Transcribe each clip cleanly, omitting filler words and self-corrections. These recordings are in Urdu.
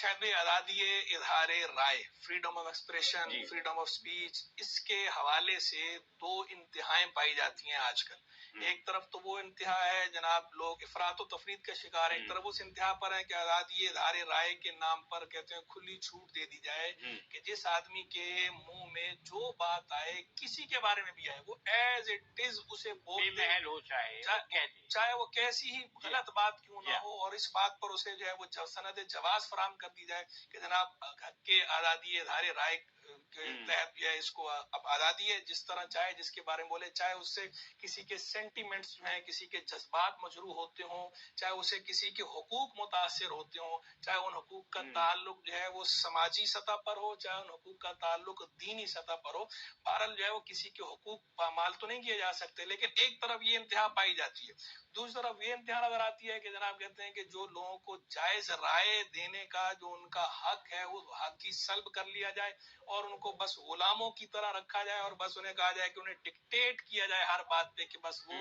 شاید بھی آزادی اظہار رائے، freedom of expression, freedom of speech, اس کے حوالے سے دو انتہائیں پائی جاتی ہیں آج کل. ایک طرف تو وہ انتہا ہے جناب لوگ افراط و تفریط کا شکار ہیں، ایک طرف اس انتہا پر ہے کہ آزادی اظہار رائے کے نام پر کہتے ہیں کھلی چھوٹ دے دی جائے کہ جس آدمی کے منہ میں جو بات آئے کسی کے بارے میں بھی آئے وہ ایز اٹ از اسے بول دے، چاہے وہ کیسی ہی غلط بات کیوں نہ ہو، اور اس بات پر اسے جو ہے وہ سند جواز فراہم کر دی جائے کہ جناب حق کے آزادی اظہار رائے کے تحت جو ہے اس کو اب آزادی ہے، جس طرح چاہے جس کے بارے میں بولے، چاہے اس سے کسی کے سینٹیمنٹس جو ہیں، کسی کے جذبات مجروح ہوتے ہوں، چاہے اسے کسی کے حقوق متاثر ہوتے ہوں، چاہے ان حقوق کا تعلق جو ہے وہ سماجی سطح پر ہو، چاہے ان حقوق کا تعلق دینی سطح پر ہو، بہرحال جو ہے وہ کسی کے حقوق پامال تو نہیں کیے جا سکتے. لیکن ایک طرف یہ انتہا پائی جاتی ہے، دوسری طرف یہ انتہا نظر آتی ہے کہ جناب کہتے ہیں کہ جو لوگوں کو جائز رائے دینے کا جو ان کا حق ہے وہ حق کی سلب کر لیا جائے اور ان کو بس غلاموں کی طرح رکھا جائے اور بس انہیں کہا جائے کہ انہیں ڈکٹیٹ کیا جائے ہر بات پہ کہ بس وہ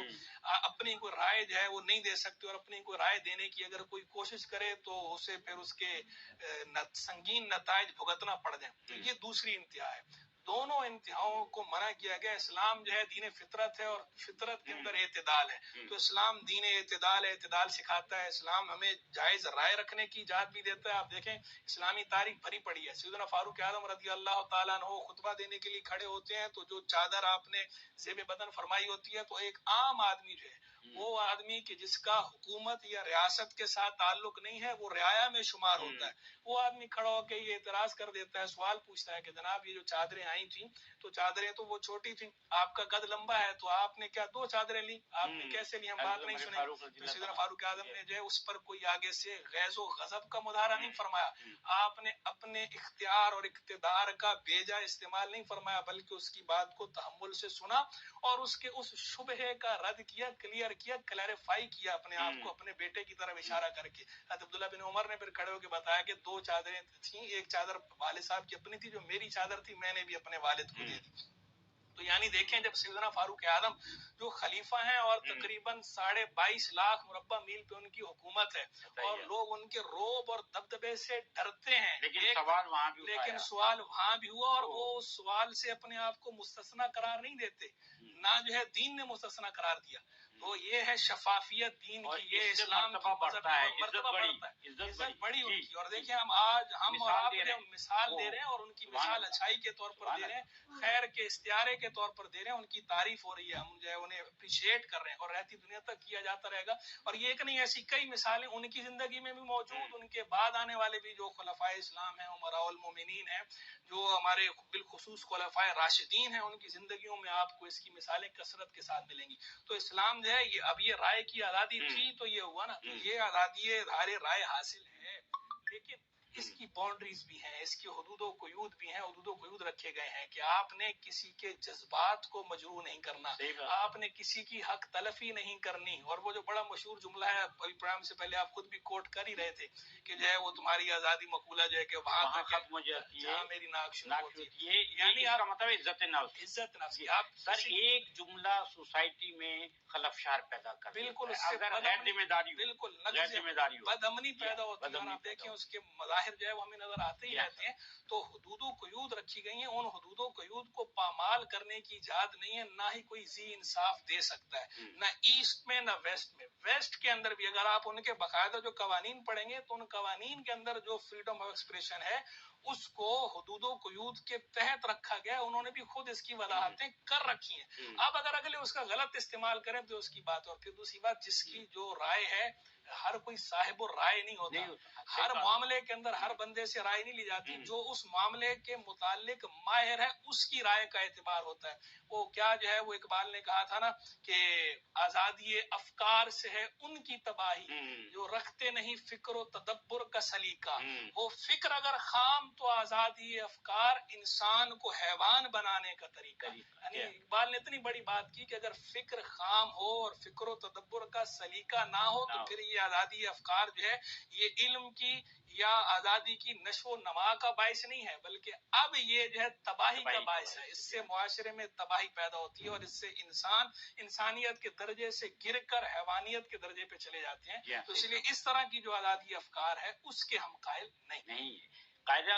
اپنی کوئی رائے جو ہے وہ نہیں دے سکتے، اور اپنی کوئی رائے دینے کی اگر کوئی کوشش کرے تو اسے پھر اس کے سنگین نتائج بھگتنا پڑ جائیں. تو یہ دوسری انتہا ہے. دونوں انتہاؤں کو منع کیا گیا. اسلام جو ہے دین فطرت ہے اور فطرت کے اندر اعتدال ہے، تو اسلام دین اعتدال ہے، اعتدال سکھاتا ہے. اسلام ہمیں جائز رائے رکھنے کی اجازت بھی دیتا ہے. آپ دیکھیں اسلامی تاریخ بھری پڑی ہے. سیدنا فاروق اعظم رضی اللہ تعالیٰ عنہ خطبہ دینے کے لیے کھڑے ہوتے ہیں تو جو چادر آپ نے زیب بدن فرمائی ہوتی ہے تو ایک عام آدمی جو ہے، وہ آدمی کہ جس کا حکومت یا ریاست کے ساتھ تعلق نہیں ہے، وہ رعایا میں شمار ہوتا ہے، وہ آدمی کھڑا ہو کے یہ اعتراض کر دیتا ہے، سوال پوچھتا ہے کہ جناب یہ جو چادریں آئی تھیں تو چادریں تو وہ چھوٹی تھیں، آپ کا قد لمبا ہے تو آپ نے کیا 2 چادریں لی، آپ نے کیسے لی، ہم بات نہیں سنیں. تو سیدنا فاروق اعظم نے جو ہے اس پر کوئی آگے سے غیظ و غضب کا مظاہرہ نہیں فرمایا، آپ نے اپنے اختیار اور اقتدار کا بیجا استعمال نہیں فرمایا بلکہ اس کی بات کو تحمل سے سنا اور اس کے اس شبہے کا رد کیا، کلیئر کیا، کلیریفائی کیا اپنے آپ کو اپنے بیٹے کی طرف اشارہ کر کے. حضرت عبداللہ بن عمر نے پھر کھڑے ہو کے بتایا کہ 2 چادریں تھیں، ایک چادر والد صاحب کی اپنی تھی، جو میری چادر تھی میں نے بھی اپنے والد کو دے دی. تو یعنی دیکھیں جب سیدنا فاروق اعظم جو خلیفہ ہیں اور تقریباً 22.5 لاکھ مربع میل پہ ان کی حکومت ہے اور لوگ ان کے روب اور دبدبے سے ڈرتے ہیں، لیکن سوال وہاں بھی ہوا اور وہ اس سوال سے اپنے آپ کو مستثنا قرار نہیں دیتے، نہ جو ہے دین نے مستثنا قرار دیا. تو یہ ہے شفافیت دین کی، یہ اسلام کی مرتبہ بڑھتا ہے، عزت بڑی ان کی. اور دیکھیں ہم آج ہم اور آپ مثال دے رہے ہیں اور ان کی مثال اچھائی کے طور پر دے رہے ہیں، خیر کے استعارے کے طور پر دے رہے ہیں، ان کی تعریف ہو رہی ہے، ہم جو ہے انہیں اپریشیٹ کر رہے ہیں اور رہتی دنیا تک کیا جاتا رہے گا. اور یہ ایک نہیں، ایسی کئی مثالیں ان کی زندگی میں بھی موجود، ان کے بعد آنے والے بھی جو خلفائے اسلام ہیں، امراء المومنین ہیں، جو ہمارے بالخصوص خلفائے راشدین ہیں، ان کی زندگیوں میں آپ کو اس کی مثالیں کثرت کے ساتھ ملیں گی. تو اسلام جو ہے اب یہ رائے کی آزادی تھی تو یہ ہوا نا، یہ آزادی اظہار رائے حاصل ہے، لیکن اس کی باؤنڈریز بھی ہیں، اس کی حدود و قیود بھی ہیں، حدود و قیود رکھے گئے ہیں کہ آپ نے کسی کے جذبات کو مجروح نہیں کرنا، آپ نے کسی کی حق تلفی نہیں کرنی. اور وہ جو بڑا مشہور جملہ ہے ابھی پروگرام سے پہلے آپ خود بھی کوٹ کر ہی رہے تھے کہ جو ہے وہ تمہاری آزادی مقولہ جو ہے کہ وہاں تک ختم ہو جاتی ہے جہاں میری ناک شروع ہوتی ہے، یعنی آپ کا مطلب عزت نفس، عزت نفس. آپ سر ایک جملہ سوسائٹی میں خلفشار پیدا کر بالکل اگر غیر ذمہ داری، بالکل غیر ذمہ داری، بدامنی پیدا ہوتی ہے. آپ دیکھیں اس کے مظاہر جو ہے وہ ہمیں نظر آتے ہی رہتے ہیں. تو حدود و قیود رکھی گئی ہیں، ان حدود و قیود کو پامال کرنے کی اجازت نہیں ہے، نہ ہی کوئی ذی انصاف دے سکتا ہے، نہ ایسٹ میں نہ ویسٹ میں. ویسٹ کے اندر بھی اگر آپ ان کے باقاعدہ جو قوانین پڑھیں گے تو ان قوانین کے اندر جو فریڈم آف ایکسپریشن ہے اس کو حدود و قیود کے تحت رکھا گیا، انہوں نے بھی خود اس کی وضاحتیں کر رکھی ہیں. اب اگر اگلے اس کا غلط استعمال کریں تو اس کی بات. اور پھر دوسری بات، جس کی جو رائے ہے، ہر کوئی صاحب الرائے نہیں ہوتا، ہر معاملے کے اندر ہر بندے سے رائے نہیں لی جاتی، جو اس معاملے کے متعلق ماہر ہے اس کی رائے کا اعتبار ہوتا ہے. وہ کیا جو ہے وہ اقبال نے کہا تھا نا کہ آزادی افکار سے ہے ان کی تباہی جو رکھتے نہیں فکر و تدبر کا سلیقہ. وہ فکر اگر خام تو آزادی افکار انسان کو حیوان بنانے کا طریقہ. یعنی اقبال نے اتنی بڑی بات کی کہ اگر فکر خام ہو اور فکر و تدبر کا سلیقہ نہ ہو تو پھر یہ آزادی افکار جو ہے یہ علم کی یا آزادی کی نشو و نما کا باعث نہیں ہے، بلکہ اب یہ جو ہے تباہی کا باعث ہے. اس سے معاشرے میں تباہی پیدا ہوتی ہے اور اس سے انسانیت کے درجے سے گر کر حیوانیت کے درجے پہ چلے جاتے ہیں. تو اس لیے اس طرح کی جو آزادی افکار ہے اس کے ہم قائل نہیں. قائد